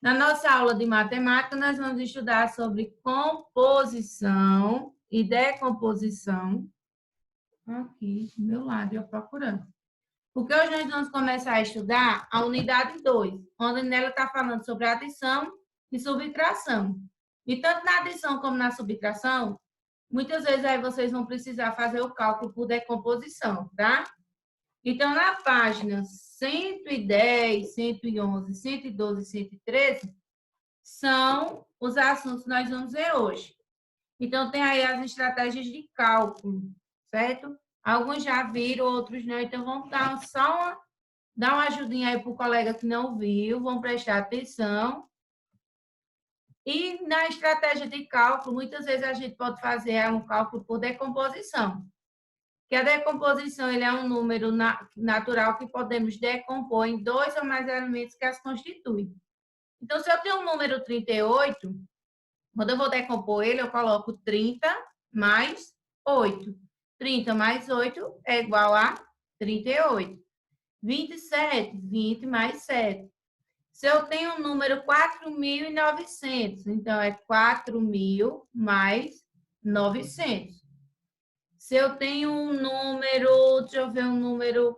Na nossa aula de matemática, nós vamos estudar sobre composição e decomposição. Aqui, do meu lado, eu procurando. Porque hoje nós vamos começar a estudar a unidade 2, onde nela está falando sobre adição e subtração. E tanto na adição como na subtração, muitas vezes aí vocês vão precisar fazer o cálculo por decomposição, tá? Então, na página 110, 111, 112 e 113, são os assuntos que nós vamos ver hoje. Então, tem aí as estratégias de cálculo, certo? Alguns já viram, outros não. Então, vamos dar só dar uma ajudinha aí para o colega que não viu, vão prestar atenção. E na estratégia de cálculo, muitas vezes a gente pode fazer um cálculo por decomposição. Que a decomposição ele é um número natural que podemos decompor em dois ou mais elementos que as constituem. Então, se eu tenho um número 38, quando eu vou decompor ele, eu coloco 30 mais 8. 30 mais 8 é igual a 38. 27, 20 mais 7. Se eu tenho um número 4.900, então é 4.000 mais 900. Se eu tenho um número, deixa eu ver um número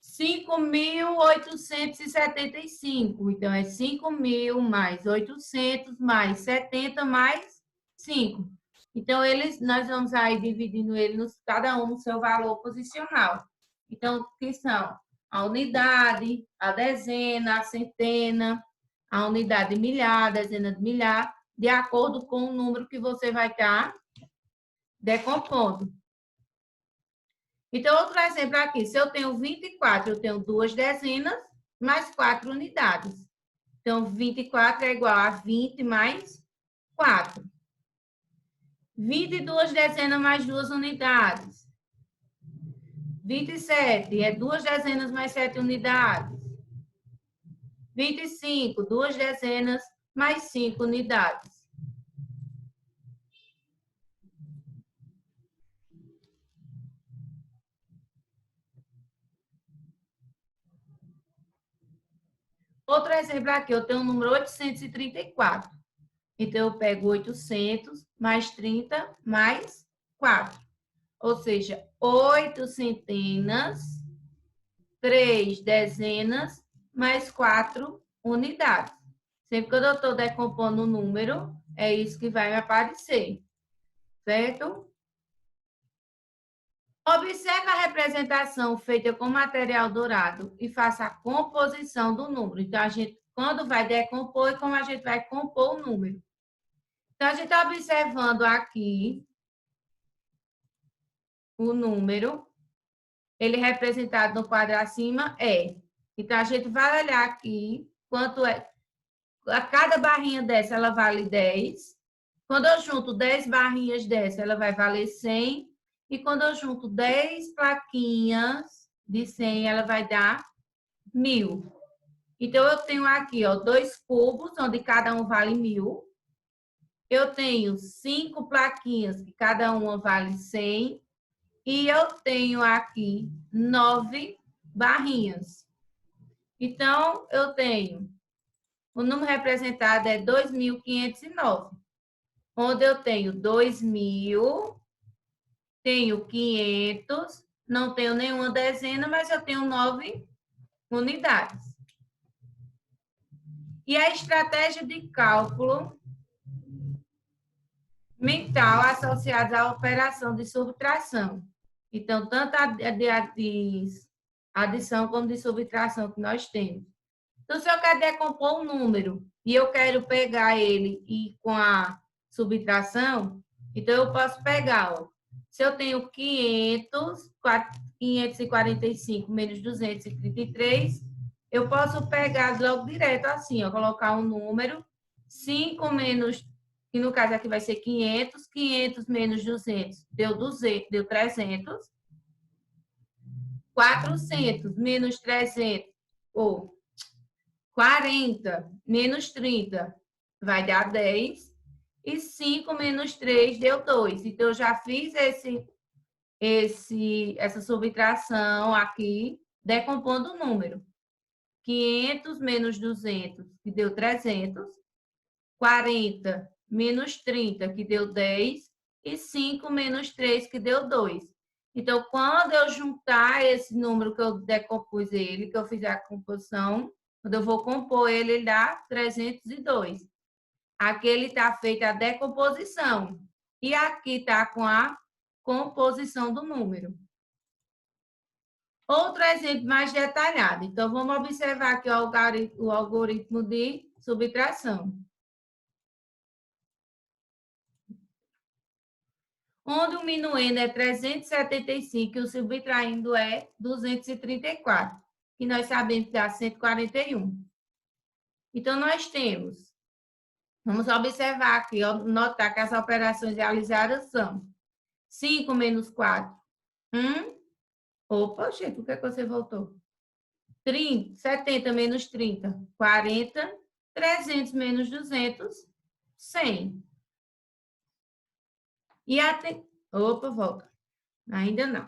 5.875. Então, é 5.000 mais 800 mais 70 mais 5. Então, nós vamos aí dividindo eles, cada um no seu valor posicional. Então, que são a unidade, a dezena, a centena, a unidade de milhar, a dezena de milhar, de acordo com o número que você vai estar decompondo. Então, outro exemplo aqui, se eu tenho 24, eu tenho duas dezenas mais 4 unidades. Então, 24 é igual a 20 mais 4. 22 dezenas mais 2 unidades. 27 é 2 dezenas mais 7 unidades. 25, 2 dezenas mais 5 unidades. Outro exemplo aqui, eu tenho o número 834. Então, eu pego 800 mais 30 mais 4. Ou seja, 8 centenas, 3 dezenas, mais 4 unidades. Sempre que eu estou decompondo o número, é isso que vai me aparecer. Certo? Observe a representação feita com material dourado e faça a composição do número. Então, a gente, quando vai decompor, e como a gente vai compor o número. Então, a gente está observando aqui o número, ele representado no quadro acima é. Então, a gente vai olhar aqui quanto é. A cada barrinha dessa, ela vale 10. Quando eu junto 10 barrinhas dessa, ela vai valer 100. E quando eu junto 10 plaquinhas de 100, ela vai dar 1.000. Então, eu tenho aqui, ó, 2 cubos, onde cada um vale 1.000. Eu tenho 5 plaquinhas, que cada uma vale 100. E eu tenho aqui 9 barrinhas. Então, eu tenho, o número representado é 2.509, onde eu tenho 2.000, tenho 500, não tenho nenhuma dezena, mas eu tenho 9 unidades. E a estratégia de cálculo mental associada à operação de subtração. Então, tanto a de adição como de subtração que nós temos. Então, se eu quero decompor um número e eu quero pegar ele e com a subtração, então eu posso pegar, ó, se eu tenho 545 menos 233, eu posso pegar logo direto assim, ó, colocar um número, 5 menos, que no caso aqui vai ser 500, 500 menos 200, deu 300, 400 menos 300, ou 40 menos 30 vai dar 10. E 5 menos 3 deu 2. Então, eu já fiz essa subtração aqui, decompondo o número. 500 menos 200, que deu 300. 40 menos 30, que deu 10. E 5 menos 3, que deu 2. Então, quando eu juntar esse número que eu decompus ele, que eu fizer a composição, quando eu vou compor ele, ele dá 302. Aqui ele está feita a decomposição. E aqui está com a composição do número. Outro exemplo mais detalhado. Então, vamos observar aqui o algoritmo de subtração. Onde o minuendo é 375 e o subtraindo é 234. E nós sabemos que dá 141. Então, nós temos, vamos observar aqui, notar que as operações realizadas são 5 menos 4, 1. Opa, gente, por que você voltou? 70 menos 30, 40. 300 menos 200, 100. E até... Opa, volta. Ainda não.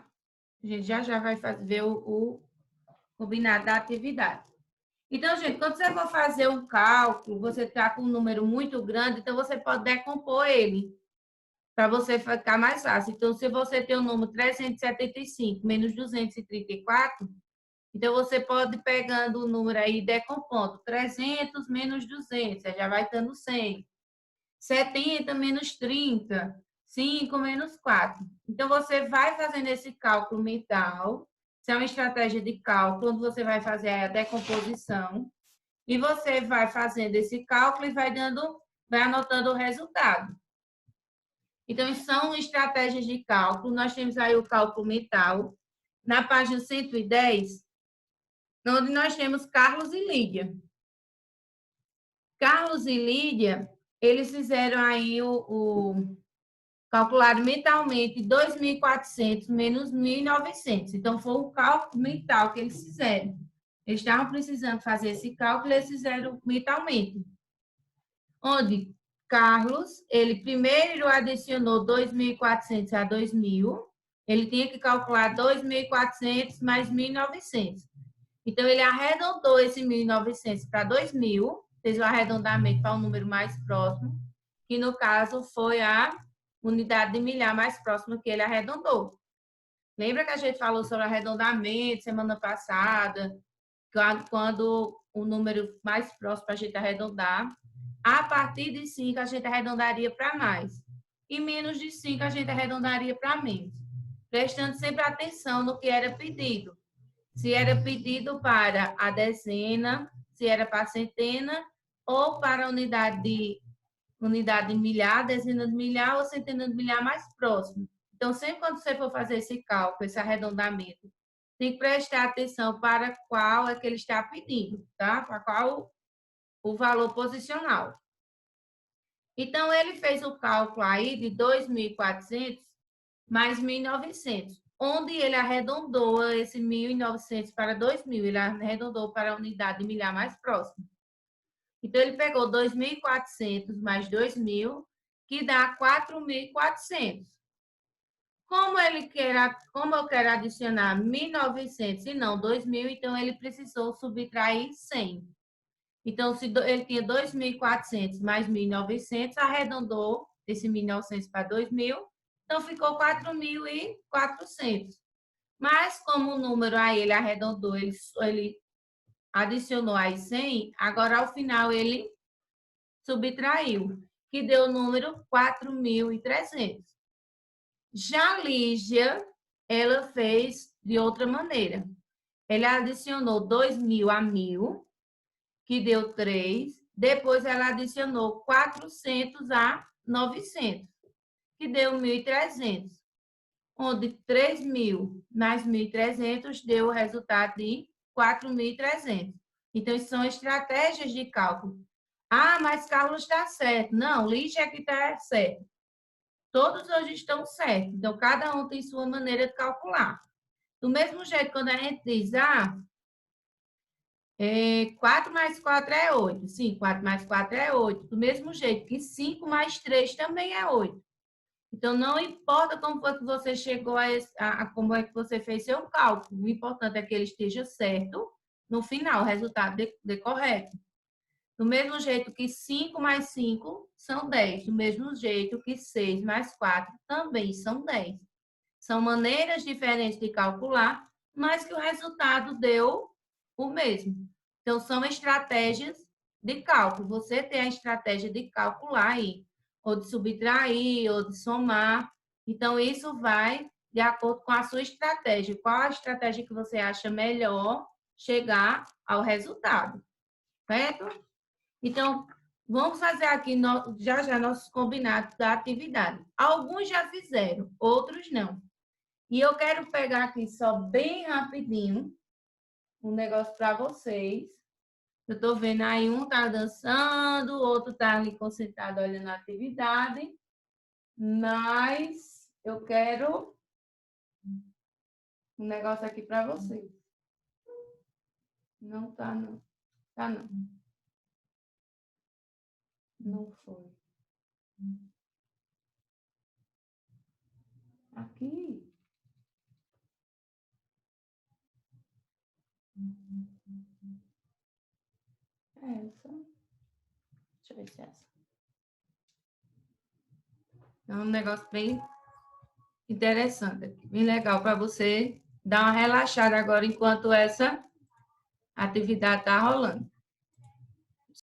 A gente já vai ver o combinado da atividade. Então, gente, quando você for fazer um cálculo, você está com um número muito grande, então você pode decompor ele, para você ficar mais fácil. Então, se você tem o número 375 menos 234, então você pode ir pegando o número aí e decompondo. 300 menos 200, já vai dando 100. 70 menos 30, 5 menos 4. Então, você vai fazendo esse cálculo mental. Isso é uma estratégia de cálculo, onde você vai fazer a decomposição. E você vai fazendo esse cálculo e vai anotando o resultado. Então, são estratégias de cálculo. Nós temos aí o cálculo mental. Na página 110, onde nós temos Carlos e Lídia. Carlos e Lídia, eles fizeram aí calcularam mentalmente 2.400 menos 1.900. Então, foi o cálculo mental que eles fizeram. Eles estavam precisando fazer esse cálculo e eles fizeram mentalmente. Onde Carlos, ele primeiro adicionou 2.400 a 2.000. Ele tinha que calcular 2.400 mais 1.900. Então, ele arredondou esse 1.900 para 2.000, fez o arredondamento para um número mais próximo, que no caso foi a unidade de milhar mais próxima que ele arredondou. Lembra que a gente falou sobre arredondamento semana passada, quando o número mais próximo para a gente arredondar, a partir de 5 a gente arredondaria para mais, e menos de 5 a gente arredondaria para menos, prestando sempre atenção no que era pedido. Se era pedido para a dezena, se era para a centena, ou para a unidade de milhar, dezena de milhar ou centena de milhar mais próximo. Então, sempre quando você for fazer esse cálculo, esse arredondamento, tem que prestar atenção para qual é que ele está pedindo, tá? Para qual o valor posicional. Então, ele fez o cálculo aí de 2.400 mais 1.900, onde ele arredondou esse 1.900 para 2.000, ele arredondou para a unidade de milhar mais próxima. Então, ele pegou 2.400 mais 2.000, que dá 4.400. Como eu quero adicionar 1.900 e não 2.000, então ele precisou subtrair 100. Então, se ele tinha 2.400 mais 1.900, arredondou esse 1.900 para 2.000, então ficou 4.400. Mas como o número aí ele arredondou, ele adicionou aí 100, agora ao final ele subtraiu, que deu o número 4.300. Já a Lígia, ela fez de outra maneira. Ela adicionou 2.000 a 1.000, que deu 3. Depois ela adicionou 400 a 900, que deu 1.300. Onde 3.000 mais 1.300 deu o resultado de 4.300. Então, isso são estratégias de cálculo. Ah, mas Carlos está certo. Não, Lígia é que está certo. Todos hoje estão certos. Então, cada um tem sua maneira de calcular. Do mesmo jeito, quando a gente diz, 4 mais 4 é 8. Sim, 4 mais 4 é 8. Do mesmo jeito que 5 mais 3 também é 8. Então, não importa como foi que você chegou como é que você fez seu cálculo. O importante é que ele esteja certo no final, o resultado dê correto. Do mesmo jeito que 5 mais 5 são 10. Do mesmo jeito que 6 mais 4 também são 10. São maneiras diferentes de calcular, mas que o resultado deu o mesmo. Então, são estratégias de cálculo. Você tem a estratégia de calcular aí, ou de subtrair, ou de somar. Então, isso vai de acordo com a sua estratégia. Qual a estratégia que você acha melhor chegar ao resultado? Certo? Então, vamos fazer aqui já nossos combinados da atividade. Alguns já fizeram, outros não. E eu quero pegar aqui só bem rapidinho um negócio para vocês. Eu estou vendo aí um tá dançando, o outro tá ali concentrado olhando a atividade. Mas eu quero um negócio aqui para vocês. Não tá, não. Tá, não. Não foi. Aqui. Essa. Deixa eu ver se é essa. É um negócio bem interessante aqui, bem legal para você dar uma relaxada agora enquanto essa atividade está rolando.